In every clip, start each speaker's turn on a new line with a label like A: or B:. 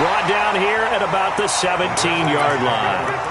A: brought down here at about the 17-yard line.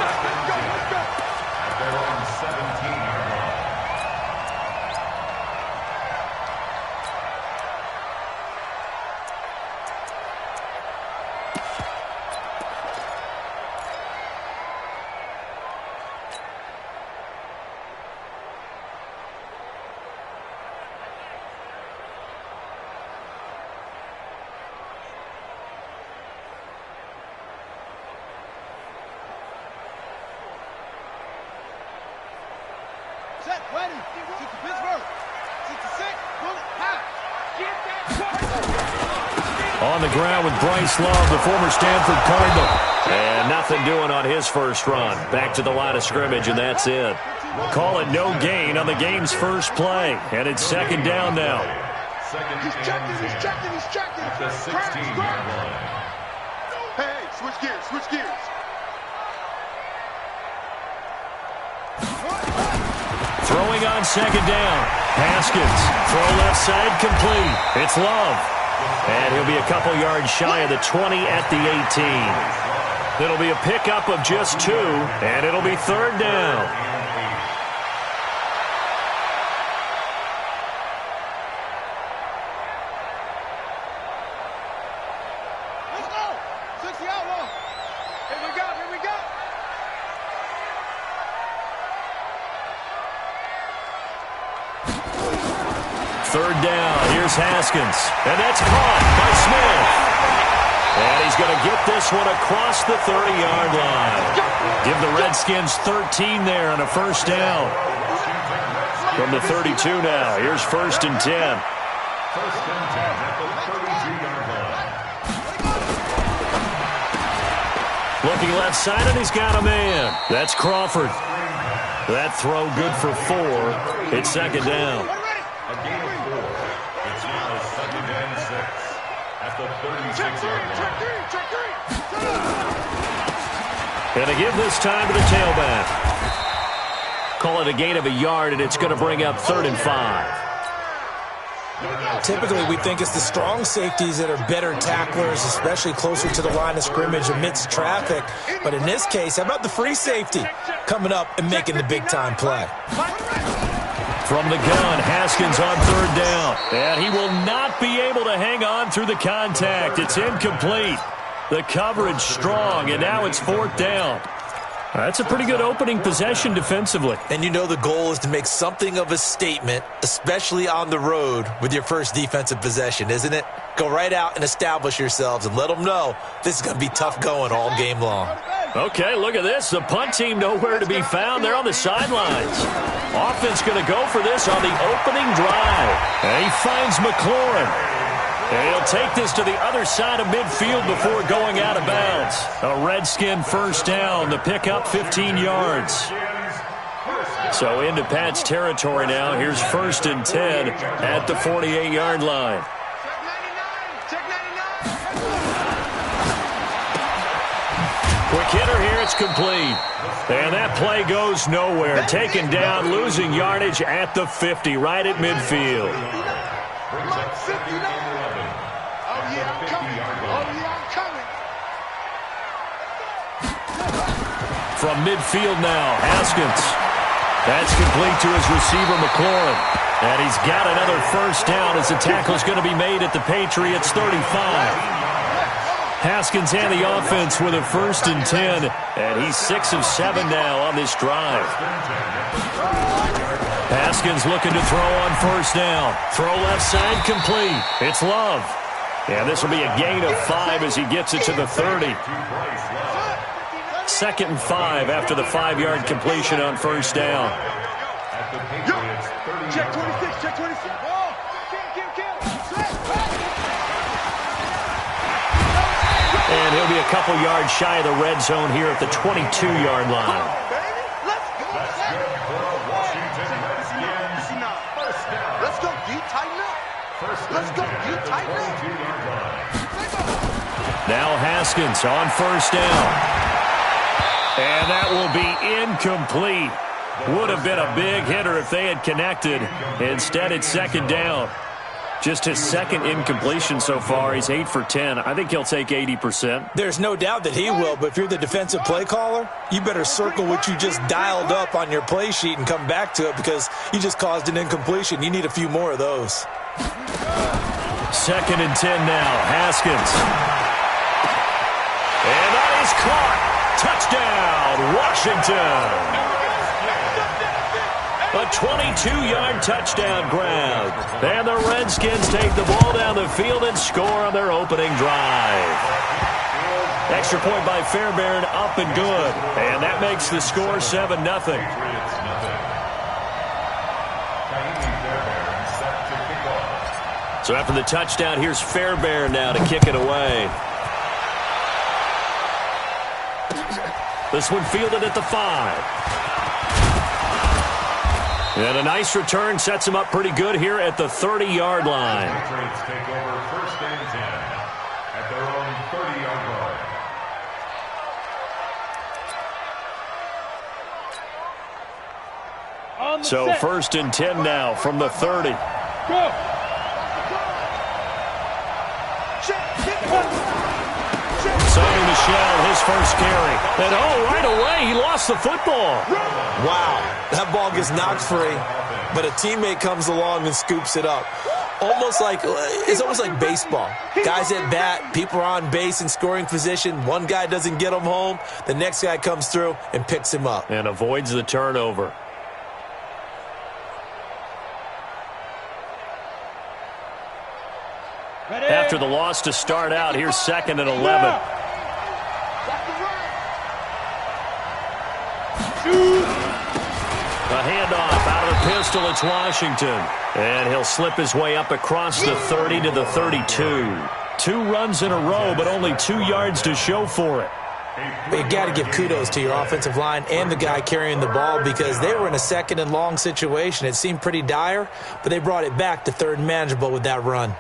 B: Ready. Get to Pittsburgh. 66. Bullet. Pass.
A: On the ground with Bryce Love, the former Stanford Cardinal. And nothing doing on his first run. Back to the line of scrimmage, and that's it. Call it no gain on the game's first play. And it's second down now.
B: He's checking. At the 16-yard line. Hey, switch gears.
A: Throwing on second down. Haskins. Throw left side complete. It's Love. And he'll be a couple yards shy of the 20 at the 18. It'll be a pickup of just 2, and it'll be third down.
B: Let's go. 60 out long. Here we go.
A: Third down. Here's Haskins. And that's caught by Smith. And he's going to get this one across the 30-yard line. Give the Redskins 13 there on a first down. From the 32 now. Here's first and 10.
C: First and 10 at the 32-yard line.
A: Looking left side, and he's got a man. That's Crawford. That throw good for 4. It's second down.
C: A gain of 4. It's now second and 6 at the 36-yard line.
A: And they give this time to the tailback. Call it a gain of a yard, and it's going to bring up 3rd and 5.
D: Typically, we think it's the strong safeties that are better tacklers, especially closer to the line of scrimmage amidst traffic. But in this case, how about the free safety coming up and making the big-time play?
A: From the gun, Haskins on third down. And he will not be able to hang on through the contact. It's incomplete. The coverage strong, and now it's 4th down. That's a pretty good opening possession defensively.
D: And you know the goal is to make something of a statement, especially on the road with your first defensive possession, isn't it? Go right out and establish yourselves and let them know this is going to be tough going all game long.
A: Okay, look at this. The punt team nowhere to be found. They're on the sidelines. Offense going to go for this on the opening drive. And he finds McLaurin. And he'll take this to the other side of midfield before going out of bounds. A Redskin first down. The pickup 15 yards. So into Pat's territory now. Here's first and 10 at the 48-yard line. Quick hitter here. It's complete. And that play goes nowhere. Taken down, losing yardage at the 50, right at midfield. From midfield now, Haskins. That's complete to his receiver, McLaurin. And he's got another first down as the tackle's going to be made at the Patriots' 35. Haskins and the offense with a first and 10. And he's 6 of 7 now on this drive. Haskins looking to throw on first down. Throw left side complete. It's Love. And this will be a gain of 5 as he gets it to the 30. 2nd and 5 after the 5-yard completion on first down.
B: Check 26, check 26.
A: And he'll be a couple yards shy of the red zone here at the 22-yard line.
B: Let's go, D, tighten up. Let's go, D, tighten up.
A: Now Haskins on first down. And that will be incomplete. Would have been a big hitter if they had connected. Instead, it's second down. Just his second incompletion so far. He's 8 for 10. I think he'll take 80%.
D: There's no doubt that he will, but if you're the defensive play caller, you better circle what you just dialed up on your play sheet and come back to it because you just caused an incompletion. You need a few more of those.
A: 2nd and 10 now. Haskins. And that is caught. Touchdown, Washington. A 22-yard touchdown grab. And the Redskins take the ball down the field and score on their opening drive. Extra point by Fairbairn, up and good. And that makes the score 7-0. So after the touchdown, here's Fairbairn now to kick it away. This one fielded at the 5. And a nice return sets him up pretty good here at the 30-yard line.
C: The Patriots take over 1st and 10 at their own 30-yard line.
A: So 1st and 10 now from the 30.
B: Go.
A: Sonny Michel, his first carry. And right away, he lost the football.
D: Wow, that ball gets knocked free, but a teammate comes along and scoops it up. It's almost like baseball. Guys at bat, people are on base in scoring position. One guy doesn't get him home. The next guy comes through and picks him up.
A: And avoids the turnover. After the loss to start out, here's 2nd and 11. A handoff out of the pistol. It's Washington. And he'll slip his way up across the 30 to the 32. 2 runs in a row, but only 2 yards to show for it.
D: You got to give kudos to your offensive line and the guy carrying the ball because they were in a 2nd and long situation. It seemed pretty dire, but they brought it back to 3rd and manageable with that run.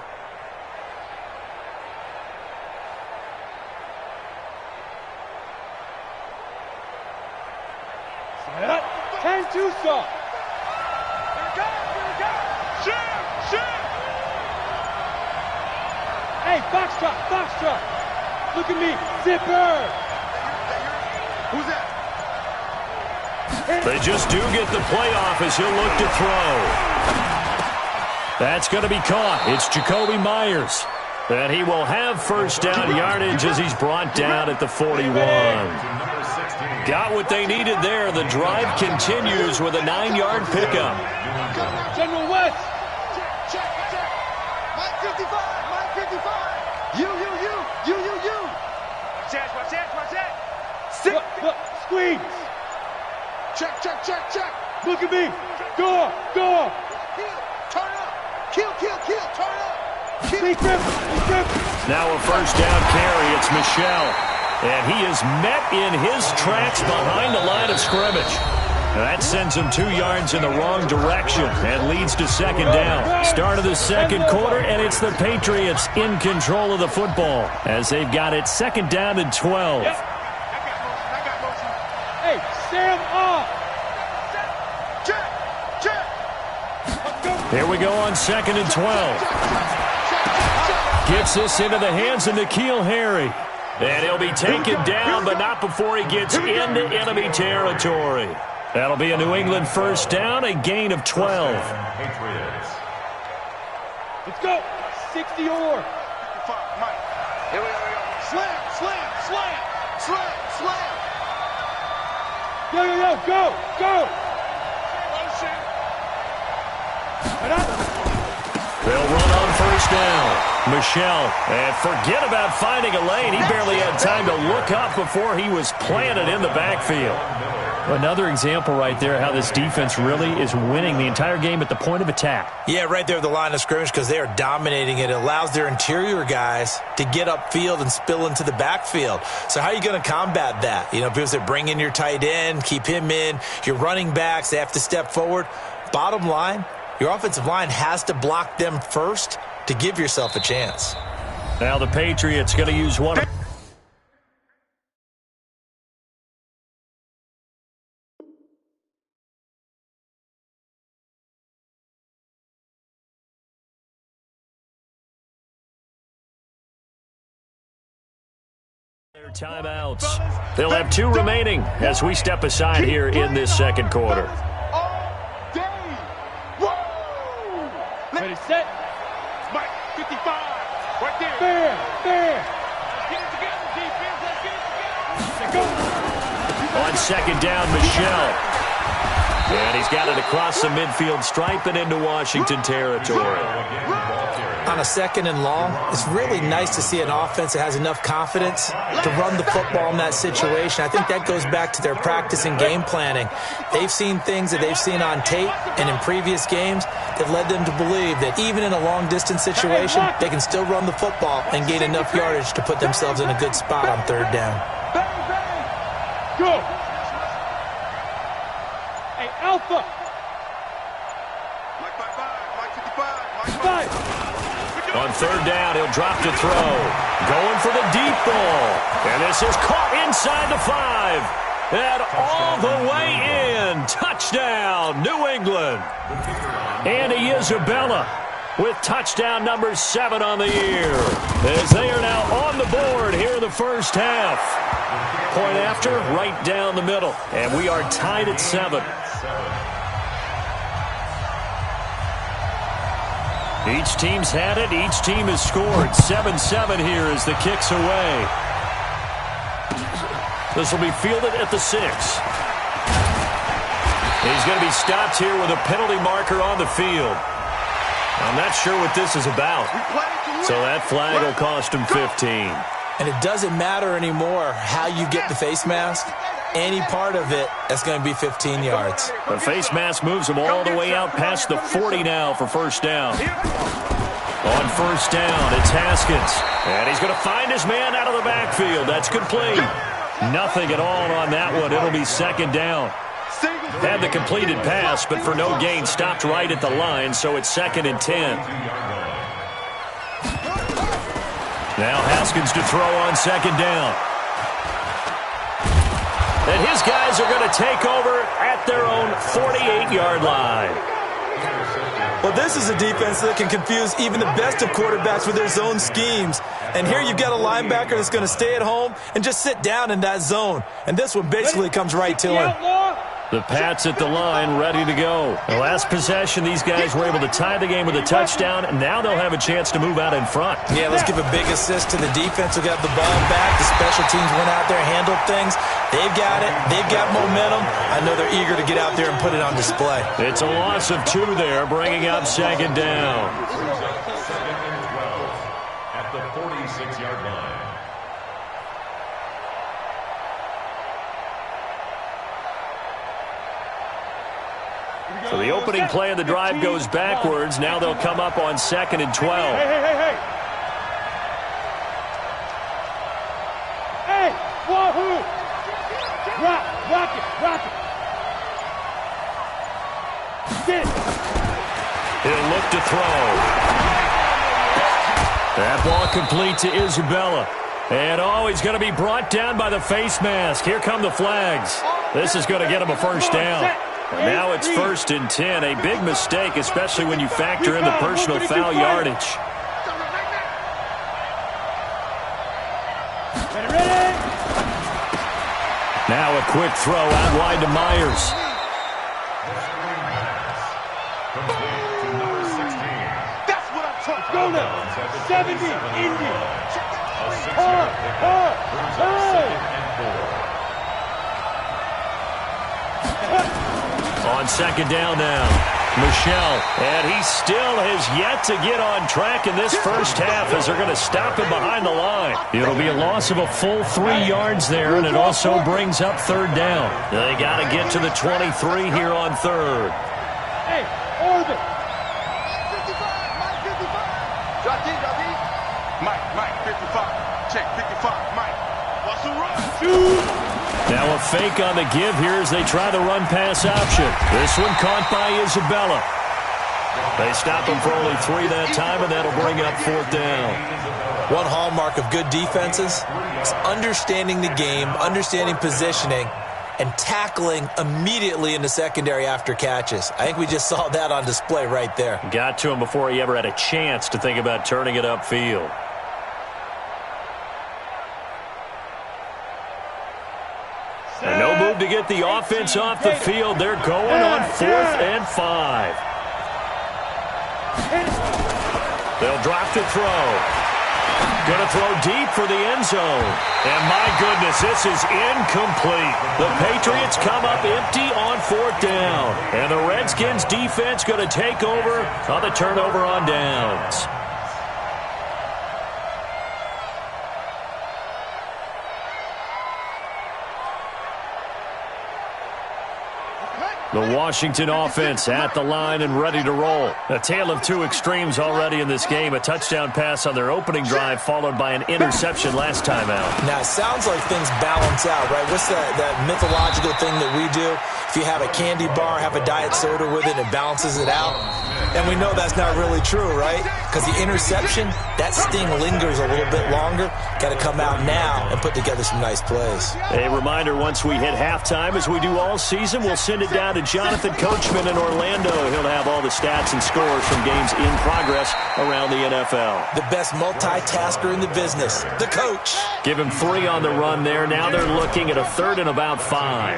B: Hey, box truck. Look at me, zipper. Who's that?
A: They just do get the playoff as he'll look to throw. That's going to be caught. It's Jacoby Myers. And he will have 1st down yardage as he's brought down at the 41. Got what they needed there. The drive continues with a 9-yard pickup.
B: General West. Check. Mike 55. You. Watch that. Sit. Look, squeeze. Check. Look at me. Go. Turn up. Kill. Turn up.
A: Now a 1st down carry. It's Michel. And he is met in his tracks behind the line of scrimmage. That sends him 2 yards in the wrong direction and leads to 2nd down. Start of the 2nd quarter, and it's the Patriots in control of the football as they've got it 2nd down and 12.
B: I got motion. Hey, Sam off. Check.
A: Here we go on 2nd and 12. Gets this into the hands of N'Keal Harry. And he'll be taken down, but not before he gets into enemy territory. That'll be a New England 1st down, a gain of 12.
B: Let's go. 60 or. Here we go. Slam. Yo, go.
A: They'll run on 1st down. Michel, and forget about finding a lane. He barely had time to look up before he was planted in the backfield. Another example right there how this defense really is winning the entire game at the point of attack.
D: Yeah, right there at the line of scrimmage because they are dominating it. It allows their interior guys to get upfield and spill into the backfield. So how are you going to combat that? Because they bring in your tight end, keep him in. Your running backs, they have to step forward. Bottom line, your offensive line has to block them first to give yourself a chance.
A: Now the Patriots going to use one. Timeouts. They'll have 2 remaining as we step aside here in this second quarter.
E: Ready, set. Mike, 55. Right there. Fair. Get it together, defense. Let's get it together.
A: On second down, Michelle. And he's got it across the midfield stripe and into Washington territory.
D: On a second and long, it's really nice to see an offense that has enough confidence to run the football in that situation. I think that goes back to their practice and game planning. They've seen things that they've seen on tape and in previous games that led them to believe that even in a long-distance situation, they can still run the football and gain enough yardage to put themselves in a good spot on third down.
E: Go. Hey, Alpha.
B: Mike 55. Mike 55.
A: On third down, he'll drop to throw. Going for the deep ball. And this is caught inside the 5. And all the way in. Touchdown, New England. Andy Isabella with touchdown number 7 on the year. As they are now on the board here in the first half. Point after, right down the middle. And we are tied at 7. Each team's had it. Each team has scored. 7-7 here as the kick's away. This will be fielded at the 6. He's going to be stopped here with a penalty marker on the field. I'm not sure what this is about. So that flag will cost him 15.
D: And it doesn't matter anymore how you get the face mask. Any part of it, that's going to be 15 yards.
A: The face mask moves him all the way out past the 40 now for first down. On first down, it's Haskins. And he's going to find his man out of the backfield. That's complete. Nothing at all on that one. It'll be second down. Had the completed pass, but for no gain, stopped right at the line, so it's 2nd and 10. Now Haskins to throw on second down. And his guys are going to take over at their own 48-yard line.
D: Well, this is a defense that can confuse even the best of quarterbacks with their zone schemes. And here you've got a linebacker that's going to stay at home and just sit down in that zone. And this one basically comes right to him.
A: The Pats at the line, ready to go. The last possession, these guys were able to tie the game with a touchdown, and now they'll have a chance to move out in front.
D: Yeah, let's give a big assist to the defense who got the ball back. The special teams went out there, handled things. They've got it. They've got momentum. I know they're eager to get out there and put it on display.
A: It's a loss of 2 there, bringing up second down.
C: Second and 12 at the 46-yard line.
A: So the opening play of the drive goes backwards. Now they'll come up on 2nd and 12.
E: Hey. Hey, wahoo! Rock it. Get it.
A: He'll look to throw. That ball complete to Isabella. And he's going to be brought down by the face mask. Here come the flags. This is going to get him a first down. And now it's 1st and 10. A big mistake, especially when you factor in the personal foul yardage.
E: Ready?
A: Now a quick throw out wide to Myers.
B: That's what I'm talking
E: Go
B: about.
E: now. 70, Indy.
A: On second down now, Michelle. And he still has yet to get on track in this first half as they're going to stop him behind the line. It'll be a loss of a full 3 yards there, and it also brings up third down. They got to get to the 23 here on third.
E: Hey, orbit.
B: Mike, 55. Check, 55. Mike, what's the run?
E: Shoot.
A: Now a fake on the give here as they try the run-pass option. This one caught by Isabella. They stop him for only 3 that time, and that'll bring up 4th down.
D: One hallmark of good defenses is understanding the game, understanding positioning, and tackling immediately in the secondary after catches. I think we just saw that on display right there.
A: Got to him before he ever had a chance to think about turning it upfield. to get the offense off the field. They're going on 4th and 5. They'll drop to throw. Going to throw deep for the end zone. And my goodness, this is incomplete. The Patriots come up empty on 4th down. And the Redskins defense going to take over on the turnover on downs. The Washington offense at the line and ready to roll. A tale of two extremes already in this game. A touchdown pass on their opening drive followed by an interception last time out.
D: Now, it sounds like things balance out, right? What's that mythological thing that we do? If you have a candy bar, have a diet soda with it, it balances it out. And we know that's not really true, right? Because the interception, that sting lingers a little bit longer. Got to come out now and put together some nice plays.
A: A reminder, once we hit halftime, as we do all season, we'll send it down to Jonathan Coachman in Orlando. He'll have all the stats and scores from games in progress around the NFL.
D: The best multitasker in the business, the coach.
A: Give him 3 on the run there. Now they're looking at a 3rd and about 5.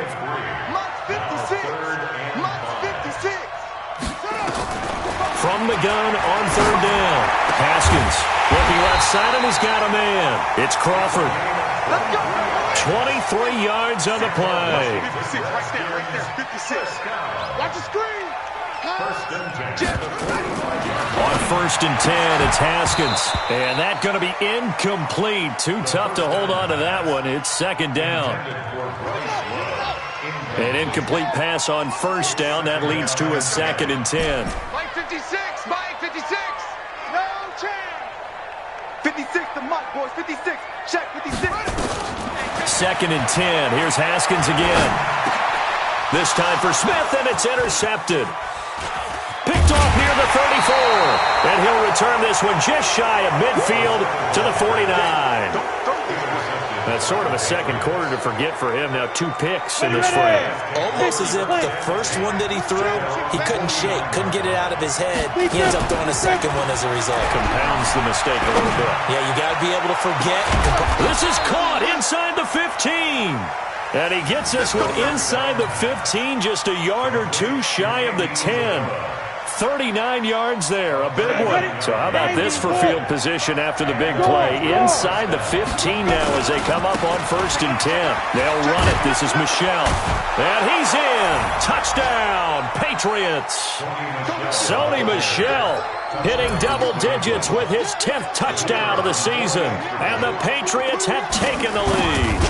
A: From the gun on 3rd down. Haskins looking left side, and he's got a man. It's Crawford. 23 yards on the play.
E: 56 right there. 56. Watch the screen.
A: On 1st and 10, it's Haskins. And that's going to be incomplete. Too tough to hold on to that one. It's 2nd down. An incomplete pass on 1st down. That leads to a 2nd and 10.
E: Mike 56. Mike 56. No chance. 56 to Mike, boys. 56. Check 56.
A: 2nd and 10. Here's Haskins again. This time for Smith, and it's intercepted. Picked off near the 34. And he'll return this one just shy of midfield to the 49. That's sort of a second quarter to forget for him. Now 2 picks in this frame.
D: Almost as if the first one that he threw, he couldn't shake, couldn't get it out of his head. He ends up throwing a second one as a result.
A: Compounds the mistake a little bit.
D: Yeah, you got to be able to forget.
A: This is caught inside the 15. And he gets this one inside the 15, just a yard or 2 shy of the 10. 39 yards there, a big one. So how about this for field position after the big play? Inside the 15 now as they come up on 1st and 10. They'll run it. This is Michel. And he's in. Touchdown, Patriots. Sony Michel hitting double digits with his 10th touchdown of the season. And the Patriots have taken the lead.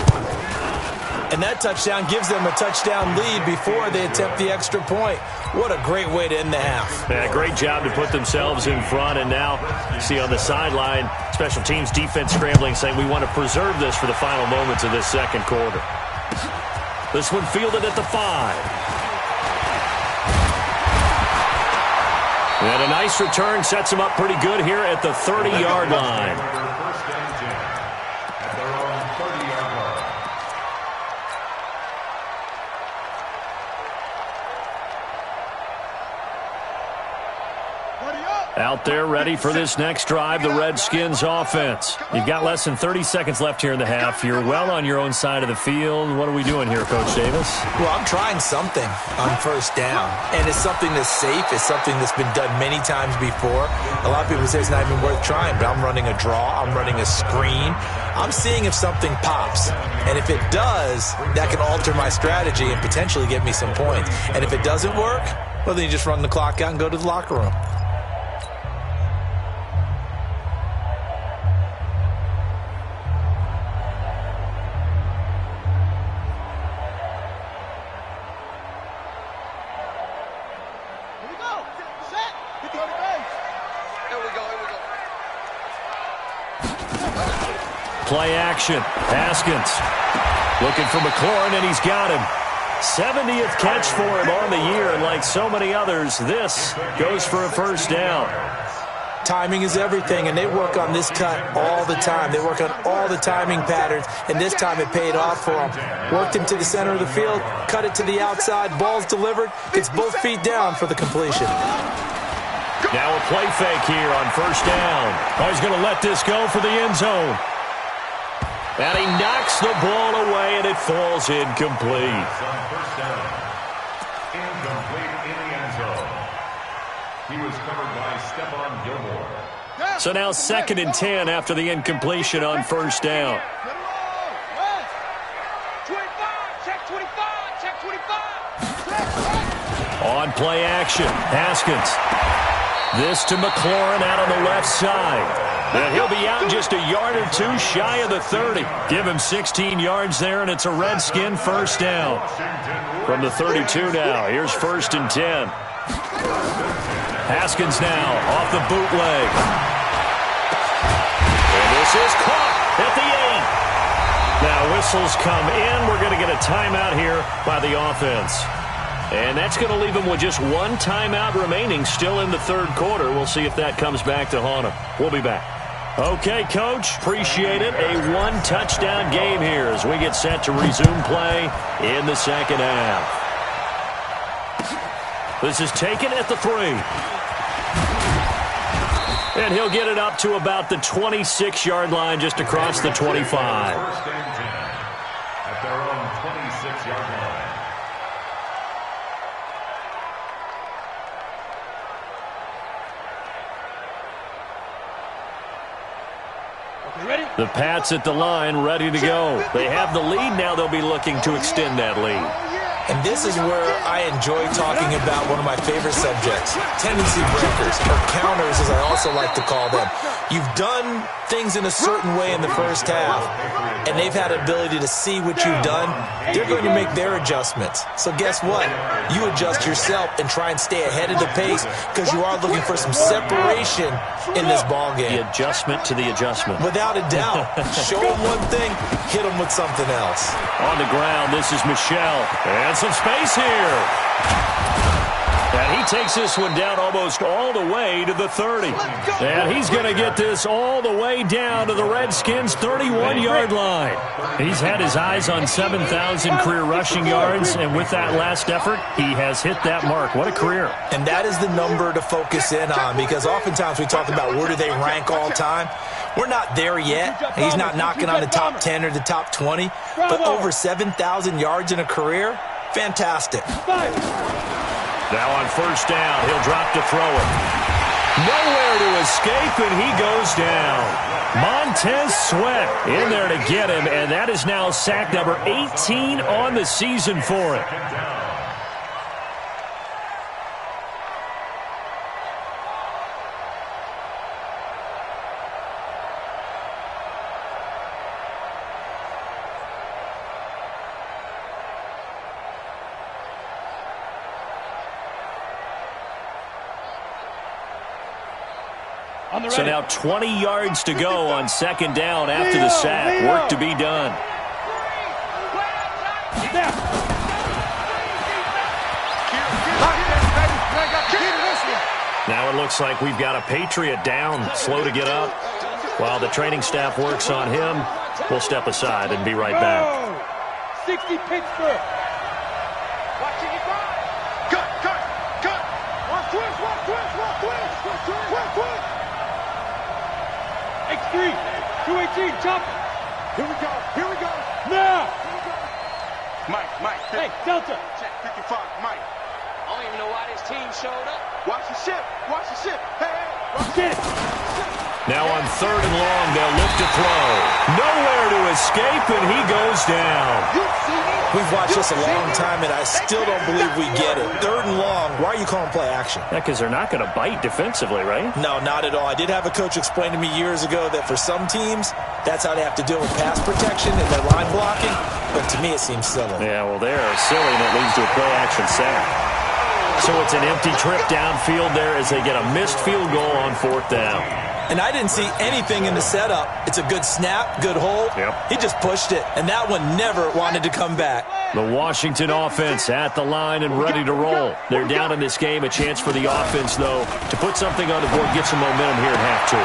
D: And that touchdown gives them a touchdown lead before they attempt the extra point. What a great way to end the half.
A: Yeah, great job to put themselves in front. And now, see on the sideline, special teams defense scrambling, saying we want to preserve this for the final moments of this second quarter. This one fielded at the 5. And a nice return sets him up pretty good here at the 30-yard line. Out there ready for this next drive, the Redskins offense. You've got less than 30 seconds left here in the half. You're well on your own side of the field. What are we doing here, Coach Davis?
D: Well, I'm trying something on 1st down. And it's something that's safe. It's something that's been done many times before. A lot of people say it's not even worth trying, but I'm running a draw. I'm running a screen. I'm seeing if something pops. And if it does, that can alter my strategy and potentially get me some points. And if it doesn't work, well, then you just run the clock out and go to the locker room.
A: Play action. Haskins looking for McLaurin, and he's got him. 70th catch for him on the year, and like so many others, this goes for a 1st down.
D: Timing is everything, and they work on this cut all the time. They work on all the timing patterns, and this time it paid off for them. Worked him to the center of the field, cut it to the outside, ball's delivered, gets both feet down for the completion.
A: Now a play fake here on 1st down. Oh, he's going to let this go for the end zone. And he knocks the ball away, and it falls incomplete.
C: First down. Incomplete in the end zone. He was covered by Stephon Gilmore.
A: So now 2nd and 10 after the incompletion on first down.
E: 25, check 25, check 25.
A: On play action, Haskins. This to McLaurin out on the left side. And he'll be out just a yard or two shy of the 30. Give him 16 yards there, and it's a Redskin first down. From the 32 now, here's 1st and 10. Haskins now off the bootleg. And this is caught at the 8. Now whistles come in. We're going to get a timeout here by the offense. And that's going to leave them with just one timeout remaining still in the 3rd quarter. We'll see if that comes back to haunt them. We'll be back. Okay, Coach, appreciate it. A 1-touchdown game here as we get set to resume play in the 2nd half. This is taken at the 3. And he'll get it up to about the 26-yard line just across the 25.
C: 1st and 10 at their own 26-yard line.
A: The Pats at the line ready to go. They have the lead now. They'll be looking to extend that lead.
D: And this is where I enjoy talking about one of my favorite subjects, tendency breakers, or counters as I also like to call them. You've done things in a certain way in the first half, and they've had ability to see what you've done. They're going to make their adjustments. So guess what? You adjust yourself and try and stay ahead of the pace because you are looking for some separation in this ball game.
A: The adjustment to the adjustment.
D: Without a doubt. Show them one thing, hit them with something else.
A: On the ground, this is Michelle. And some space here. And he takes this one down almost all the way to the 30. And he's going to get this all the way down to the Redskins' 31-yard line. He's had his eyes on 7,000 career rushing yards, and with that last effort, he has hit that mark. What a career.
D: And that is the number to focus in on, because oftentimes we talk about where do they rank all time. We're not there yet. He's not knocking on the top 10 or the top 20, but over 7,000 yards in a career, fantastic.
A: Now on first down, he'll drop to throw it. Nowhere to escape, and he goes down. Montez Sweat in there to get him, and that is now sack number 18 on the season for it. So now 20 yards to go on 2nd down after the sack. Work to be done. Now it looks like we've got a Patriot down, slow to get up. While the training staff works on him, we'll step aside and be right back.
E: 60 Pittsburgh. Cut. One twist. X3, 218, jump. Here we go. Now.
B: Mike.
E: Hey, Delta.
B: Check 55, Mike.
F: I don't even know why this team showed up.
B: Watch the ship. Hey.
E: Get it.
A: Now on 3rd and long, they'll look to throw. Nowhere to escape, and he goes down.
D: We've watched this a long time, and I still don't believe we get it. 3rd and long, why are you calling play action?
A: Yeah, because they're not going to bite defensively, right?
D: No, not at all. I did have a coach explain to me years ago that for some teams, that's how they have to deal with pass protection and their line blocking, but to me it seems silly.
A: Yeah, well, they're silly, and it leads to a play-action sack. So it's an empty trip downfield there as they get a missed field goal on 4th down.
D: And I didn't see anything in the setup. It's a good snap, good hold.
A: Yep.
D: He just pushed it, and that one never wanted to come back.
A: The Washington offense at the line and ready to roll. They're down in this game. A chance for the offense, though, to put something on the board, get some momentum here at half 2.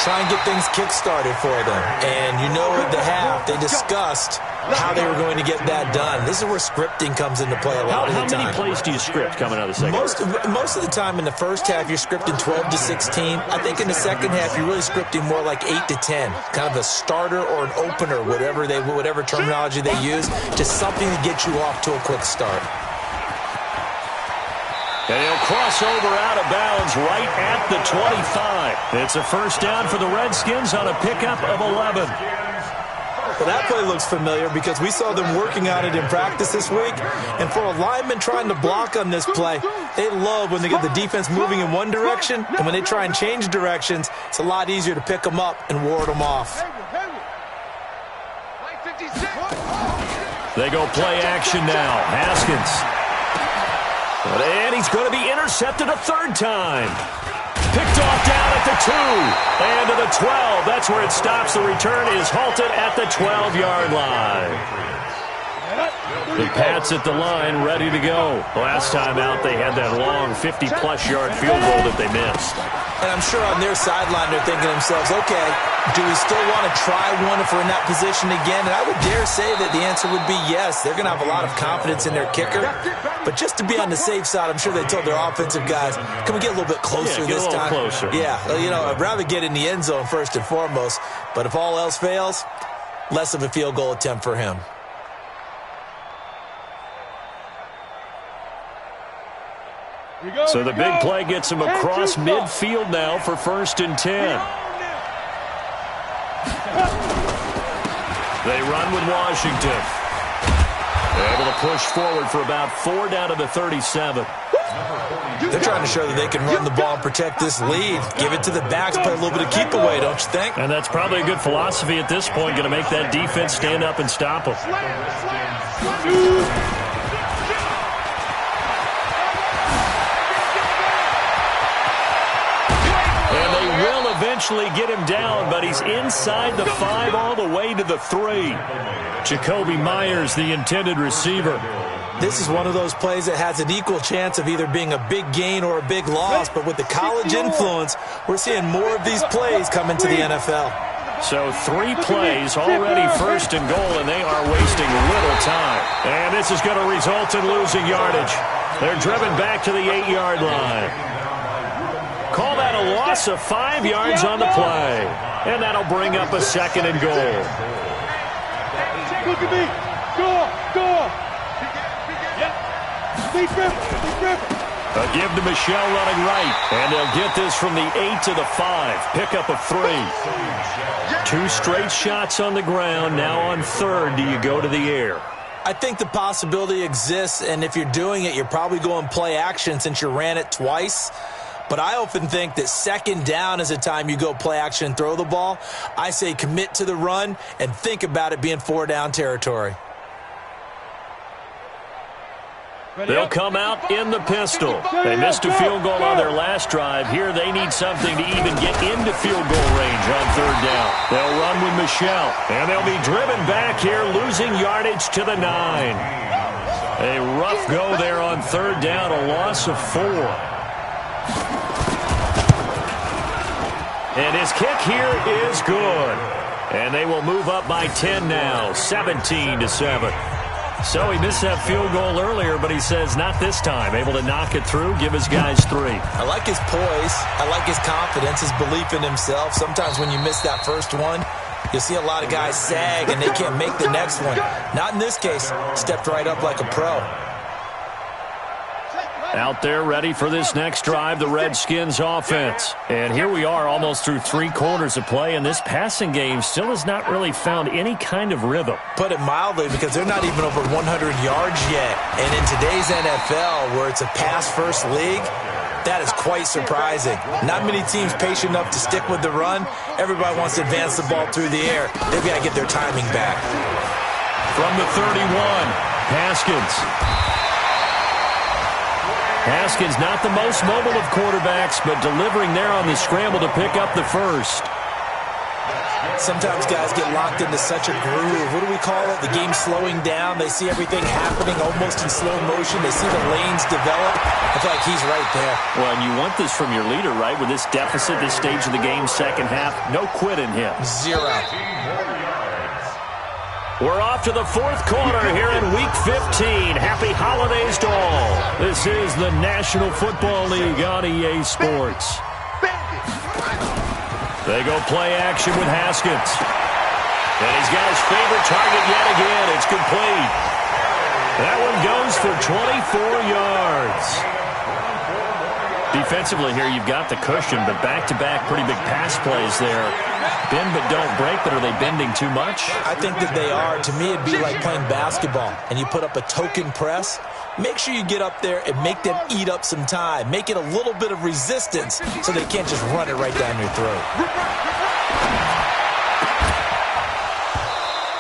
D: Try and get things kick-started for them. And you know at the half, They discussed how they were going to get that done. This is where scripting comes into play a lot of the time.
A: How many plays do you script coming out of the second half?
D: Most of the time in the first half, you're scripting 12 to 16. I think in the second half, you're really scripting more like 8 to 10. Kind of a starter or an opener, whatever terminology they use. Just something to get you off to a quick start.
A: And he'll cross over out of bounds right at the 25. It's a first down for the Redskins on a pickup of 11.
D: Well, that play looks familiar because we saw them working on it in practice this week. And for a lineman trying to block on this play, they love when they get the defense moving in one direction. And when they try and change directions, it's a lot easier to pick them up and ward them off.
A: They go play action now. Haskins. And he's going to be intercepted a third time. Picked off down at the 2. And to the 12. That's where it stops. The return is halted at the 12-yard line. The Pats at the line, ready to go. Last time out, they had that long 50-plus-yard field goal that they missed.
D: And I'm sure on their sideline, they're thinking to themselves, okay, do we still want to try one if we're in that position again? And I would dare say that the answer would be yes. They're going to have a lot of confidence in their kicker. But just to be on the safe side, I'm sure they told their offensive guys, can we get a little bit closer this time?
A: Closer.
D: Yeah, I'd rather get in the end zone first and foremost. But if all else fails, less of a field goal attempt for him.
A: So the big play gets him across midfield now for 1st and 10. They run with Washington. They're able to push forward for about 4 down to the 37.
D: They're trying to show that they can run the ball and protect this lead. Give it to the backs, play a little bit of keep away, don't you think?
A: And that's probably a good philosophy at this point, going to make that defense stand up and stop them. Eventually get him down, but he's inside the 5 all the way to the 3. Jacoby Myers, the intended receiver.
D: This is one of those plays that has an equal chance of either being a big gain or a big loss, but with the college influence, we're seeing more of these plays come into the NFL.
A: So 3 plays, already 1st and goal, and they are wasting little time. And this is going to result in losing yardage. They're driven back to the 8-yard line. Call that a loss of 5 yards on the play. And that'll bring up a 2nd and goal.
E: Look at me. Go.
A: A give to Michelle running right. And they'll get this from the 8 to the 5. Pickup of 3. 2 straight shots on the ground. Now on 3rd, do you go to the air?
D: I think the possibility exists, and if you're doing it, you're probably going play action since you ran it twice. But I often think that 2nd down is a time you go play action and throw the ball. I say commit to the run and think about it being 4-down territory.
A: They'll come out in the pistol. They missed a field goal on their last drive. Here they need something to even get into field goal range on 3rd down. They'll run with Michelle. And they'll be driven back here, losing yardage to the 9. A rough go there on 3rd down, a loss of 4. And his kick here is good. And they will move up by 10 now, 17-7. So he missed that field goal earlier, but he says not this time. Able to knock it through, give his guys 3.
D: I like his poise. I like his confidence, his belief in himself. Sometimes when you miss that first one, you'll see a lot of guys sag and they can't make the next one. Not in this case. Stepped right up like a pro.
A: Out there ready for this next drive, the Redskins offense. And here we are almost through 3 quarters of play, and this passing game still has not really found any kind of rhythm.
D: Put it mildly, because they're not even over 100 yards yet. And in today's NFL, where it's a pass-first league, that is quite surprising. Not many teams patient enough to stick with the run. Everybody wants to advance the ball through the air. They've got to get their timing back.
A: From the 31, Haskins. Haskins not the most mobile of quarterbacks, but delivering there on the scramble to pick up the 1st.
D: Sometimes guys get locked into such a groove. What do we call it? The game slowing down. They see everything happening almost in slow motion. They see the lanes develop. I feel like he's right there.
A: Well, and you want this from your leader, right? With this deficit, this stage of the game, 2nd half, no quit in him.
D: 0.
A: We're off to the fourth quarter here in Week 15. Happy holidays to all. This is the National Football League on EA Sports. They go play action with Haskins. And he's got his favorite target yet again. It's complete. That one goes for 24 yards. Defensively here, you've got the cushion, but back-to-back pretty big pass plays there. Bend but don't break, but are they bending too much?
D: I think that they are. To me, it'd be like playing basketball, and you put up a token press. Make sure you get up there and make them eat up some time. Make it a little bit of resistance so they can't just run it right down your throat.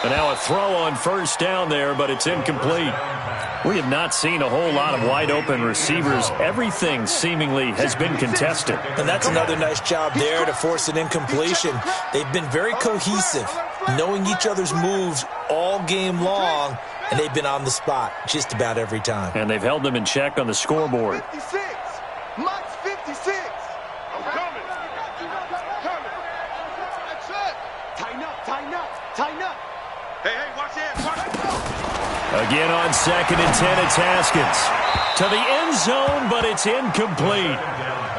A: And now a throw on first down there, but it's incomplete. We have not seen a whole lot of wide-open receivers. Everything seemingly has been contested.
D: And that's another nice job there to force an incompletion. They've been very cohesive, knowing each other's moves all game long, and they've been on the spot just about every time.
A: And they've held them in check on the scoreboard.
B: 56. Mike's 56.
E: I'm coming.
B: That's it. Tighten up, tighten up, tighten up.
E: Hey, watch it. Watch it.
A: Again on 2nd and 10, it's Haskins. To the end zone, but it's incomplete.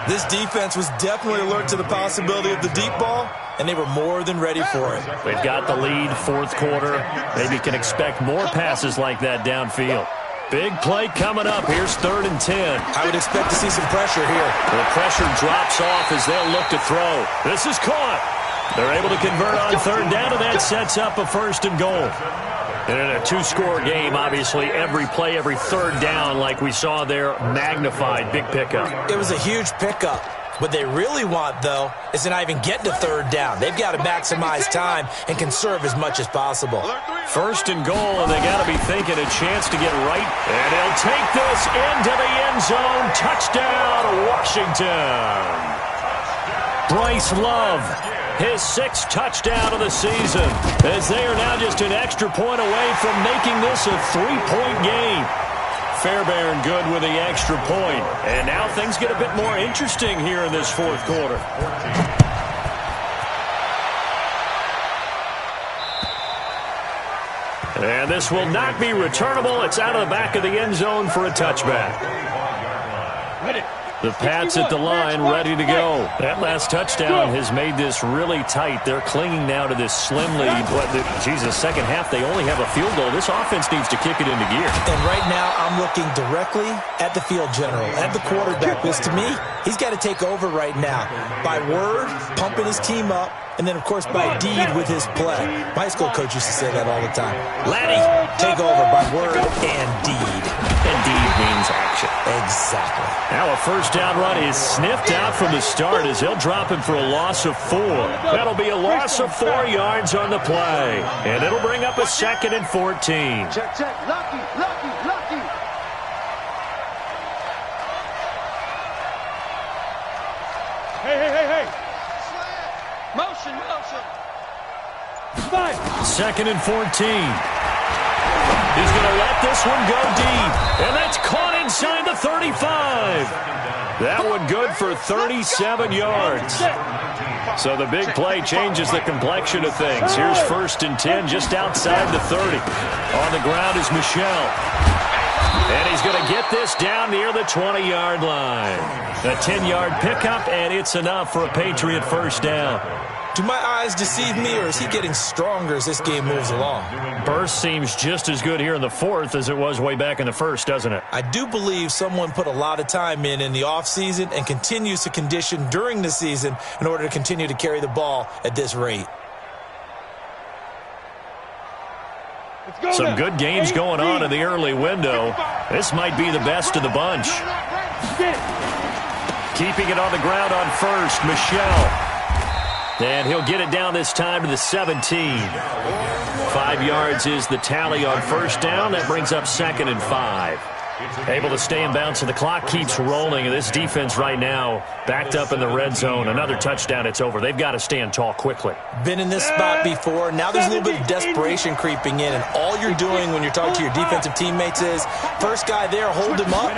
D: This defense was definitely alert to the possibility of the deep ball, and they were more than ready for it.
A: They've got the lead, fourth quarter. Maybe can expect more passes like that downfield. Big play coming up. Here's 3rd and 10.
D: I would expect to see some pressure here.
A: The pressure drops off as they'll look to throw. This is caught. They're able to convert on 3rd down, and that sets up a 1st and goal. And in a two-score game, obviously, every play, every 3rd down, like we saw there, magnified, big pickup.
D: It was a huge pickup. What they really want, though, is to not even get to 3rd down. They've got to maximize time and conserve as much as possible.
A: 1st and goal, and they got to be thinking a chance to get right. And he'll take this into the end zone. Touchdown, Washington. Bryce Love, his 6th touchdown of the season, as they are now just an extra point away from making this a 3-point game. Fairbairn good with the extra point. And now things get a bit more interesting here in this fourth quarter. And this will not be returnable. It's out of the back of the end zone for a touchback. The Pats at the line, ready to go. That last touchdown has made this really tight. They're clinging now to this slim lead. Second half, they only have a field goal. This offense needs to kick it into gear.
D: And right now, I'm looking directly at the field general, at the quarterback, because to me, he's got to take over right now. By word, pumping his team up, and then, of course, by deed with his play. My high school coach used to say that all the time. Laddie, take over by word and deed.
A: And deed means action.
D: Exactly.
A: Now a first down run is sniffed out from the start as they'll drop him for a loss of 4. That'll be a loss of 4 yards on the play. And it'll bring up a 2nd and 14.
B: Check, check. Lucky, lucky, lucky.
E: Hey.
F: Motion.
A: 2nd and 14. He's going to let this one go deep. And that's caught inside the 35. That one good for 37 yards. So the big play changes the complexion of things. Here's 1st and 10 just outside the 30. On the ground is Michel. And he's going to get this down near the 20-yard line. A 10-yard pickup, and it's enough for a Patriot first down.
D: Do my eyes deceive me, or is he getting stronger as this game moves along?
A: Burst seems just as good here in the fourth as it was way back in the first, doesn't it?
D: I do believe someone put a lot of time in the offseason and continues to condition during the season in order to continue to carry the ball at this rate.
A: Some good games going on in the early window. This might be the best of the bunch. Keeping it on the ground on first, Michel. And he'll get it down this time to the 17. 5 yards is the tally on first down. That brings up 2nd and 5. Able to stay in bounds, and the clock keeps rolling. And this defense right now backed up in the red zone. Another touchdown, it's over. They've got to stand tall quickly.
D: Been in this spot before. Now there's a little bit of desperation creeping in. And all you're doing when you're talking to your defensive teammates is, first guy there, hold him up.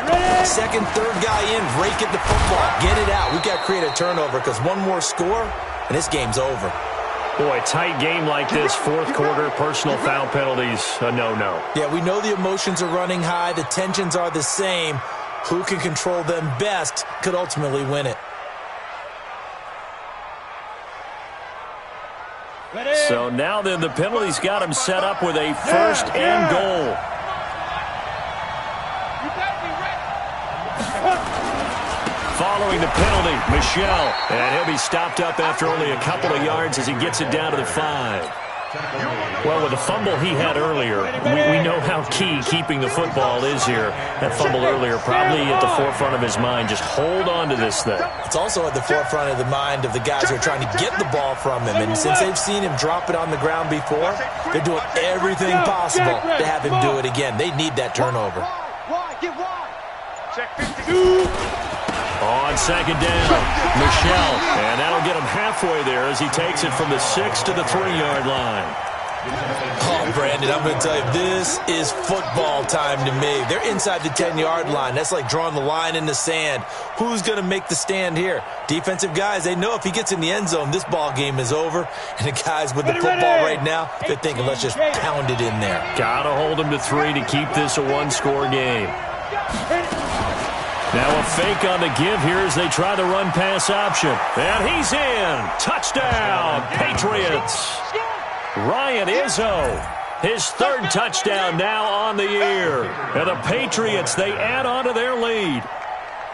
D: Second, third guy in, rake at the football. Get it out. We've got to create a turnover because one more score, and this game's over.
A: Boy, tight game like this, fourth quarter, personal foul penalties, a no-no.
D: Yeah, we know the emotions are running high. The tensions are the same. Who can control them best could ultimately win it.
A: So now then, the penalty's got him set up with a first and goal. Following the penalty, Michel. And he'll be stopped up after only a couple of yards as he gets it down to the 5. Well, with the fumble he had earlier, we know how key keeping the football is here. That fumble earlier probably at the forefront of his mind. Just hold on to this thing.
D: It's also at the forefront of the mind of the guys who are trying to get the ball from him. And since they've seen him drop it on the ground before, they're doing everything possible to have him do it again. They need that turnover.
E: Check 52.
A: On second down, Michel. And that'll get him halfway there as he takes it from the 6 to the 3-yard line.
D: Oh, Brandon, I'm going to tell you, this is football time to me. They're inside the 10-yard line. That's like drawing the line in the sand. Who's going to make the stand here? Defensive guys, they know if he gets in the end zone, this ball game is over. And the guys with the football right now, they're thinking, let's just pound it in there.
A: Got to hold him to 3 to keep this a one-score game. Now a fake on the give here as they try the run-pass option. And he's in. Touchdown, Patriots. Ryan Izzo, his third touchdown now on the year. And the Patriots, they add on to their lead.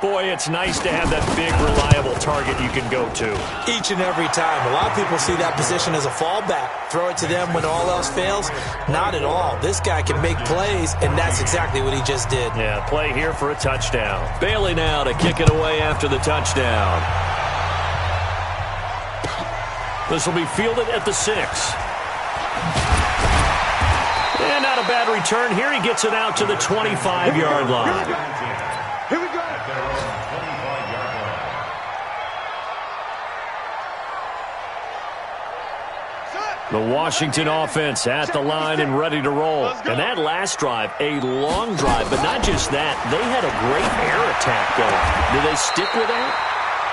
A: Boy, it's nice to have that big, reliable target you can go to.
D: Each and every time. A lot of people see that position as a fallback. Throw it to them when all else fails. Not at all. This guy can make plays, and that's exactly what he just did.
A: Yeah, play here for a touchdown. Bailey now to kick it away after the touchdown. This will be fielded at the 6. And not a bad return here. He gets it out to the 25-yard line.
E: Here we go.
A: The Washington offense at the line and ready to roll. And that last drive, a long drive, but not just that. They had a great air attack going. Do they stick with that?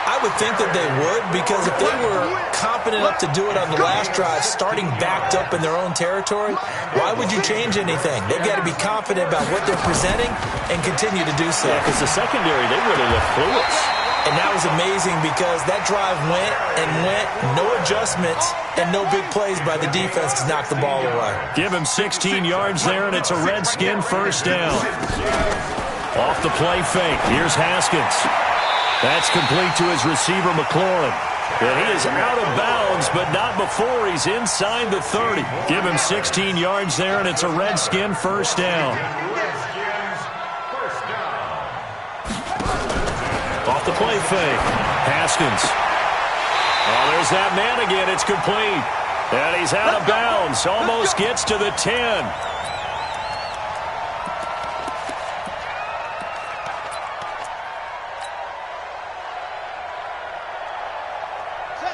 D: I would think that they would, because if they were confident enough to do it on the last drive, starting backed up in their own territory, why would you change anything? They've got to be confident about what they're presenting and continue to do so.
A: Yeah, because the secondary, they really look clueless.
D: And that was amazing because that drive went and went, no adjustments, and no big plays by the defense to knock the ball away.
A: Give him 16 yards there, and it's a Redskin first down. Off the play fake, here's Haskins. That's complete to his receiver, McLaurin. And he is out of bounds, but not before he's inside the 30. Give him 16 yards there, and it's a Redskin first down. Off the play fake, Haskins. Oh, there's that man again. It's complete. And he's out of bounds. Almost gets to the 10.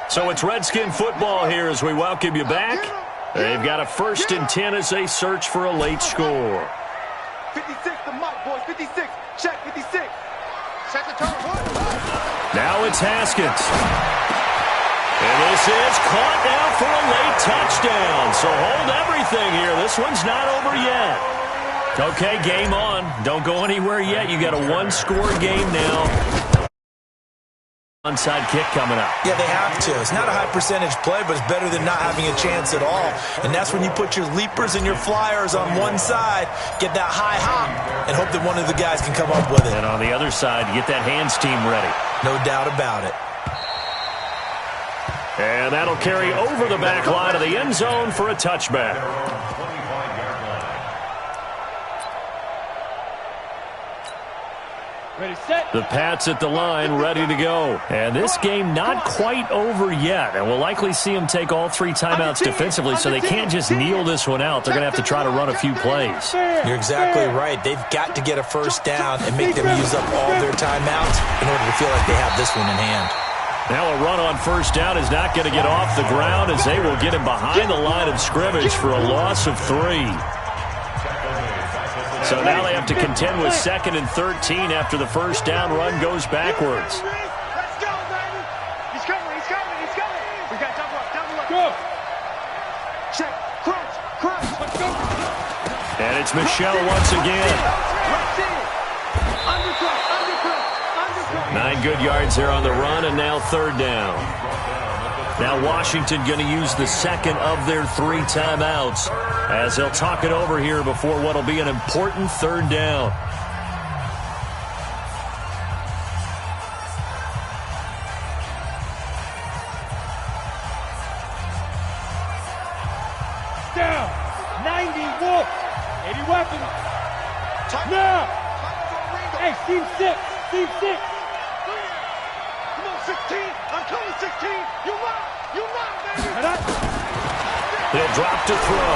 A: So it's Redskin football here as we welcome you back. They've got a 1st and 10 as they search for a late score.
B: 56 to Mike, boys. 56. Check 56. Set the turn.
A: Now it's Haskins. And this is caught now for a late touchdown. So hold everything here. This one's not over yet. Okay, game on. Don't go anywhere yet. You got a one-score game now. Onside kick coming up.
D: Yeah, they have to. It's not a high percentage play, but it's better than not having a chance at all. And that's when you put your leapers and your flyers on one side, get that high hop, and hope that one of the guys can come up with it.
A: And on the other side, get that hands team ready.
D: No doubt about it.
A: And that'll carry over the back line of the end zone for a touchback.
E: Ready, set.
A: The Pats at the line, ready to go. And this game not quite over yet. And we'll likely see them take all 3 timeouts defensively, so they can't just kneel this one out. They're going to have to try to run a few plays.
D: You're exactly right. They've got to get a first down and make them use up all their timeouts in order to feel like they have this one in hand.
A: Now a run on first down is not going to get off the ground as they will get him behind the line of scrimmage for a loss of 3. So now they have to contend with 2nd and 13 after the first down run goes backwards.
E: Let's go, baby. He's coming. We got double up.
F: Go.
A: And it's Michel once again. 9 good yards there on the run, and now third down. Now Washington going to use the second of their 3 timeouts as they'll talk it over here before what will be an important third down.
E: Down. 90 wolves. 80 weapons. Now. Hey, team 6. Team 6.
B: Come on, 16. I'm coming, 16. You rock. You rock, baby.
A: He'll drop to throw.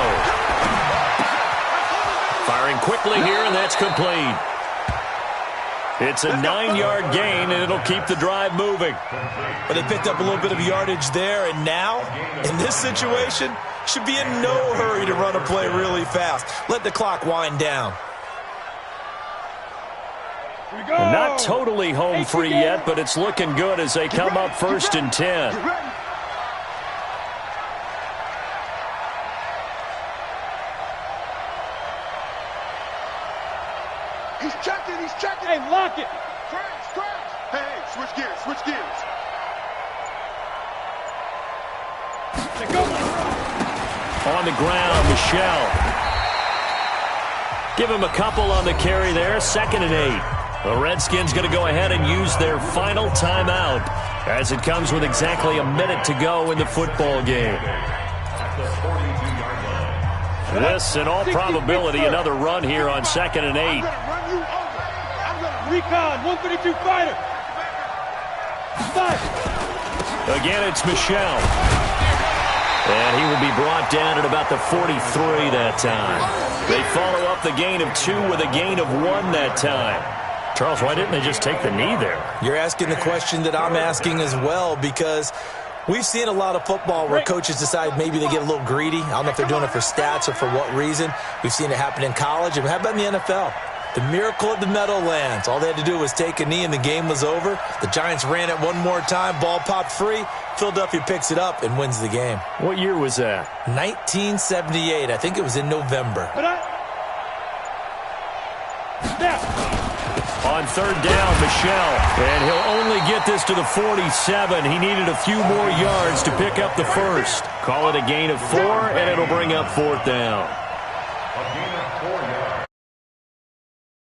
A: Firing quickly here, and that's complete. It's a 9-yard gain, and it'll keep the drive moving.
D: But they picked up a little bit of yardage there, and now, in this situation, should be in no hurry to run a play really fast. Let the clock wind down.
A: Not totally home free yet, but it's looking good as they come up first and 10.
B: He's checking, he's checking.
E: Hey, lock it.
B: Scratch. Hey, switch gears, switch gears.
A: On the ground, Michel. Give him a couple on the carry there, 2nd and 8. The Redskins going to go ahead and use their final timeout as it comes with exactly a minute to go in the football game. This, in all probability, another run here on 2nd and 8.
E: Recon, 132 fighter.
A: Again, it's Michel. And he will be brought down at about the 43 that time. They follow up the gain of 2 with a gain of 1 that time. Charles, why didn't they just take the knee there?
D: You're asking the question that I'm asking as well, because we've seen a lot of football where coaches decide maybe they get a little greedy. I don't know if they're doing it for stats or for what reason. We've seen it happen in college. And how about in the NFL? The miracle of the Meadowlands. All they had to do was take a knee and the game was over. The Giants ran it one more time. Ball popped free. Philadelphia picks it up and wins the game.
A: What year was that?
D: 1978. I think it was in November.
A: On third down, Michel. And he'll only get this to the 47. He needed a few more yards to pick up the first. Call it a gain of 4, and it'll bring up 4th down.
C: A gain of 4 yards.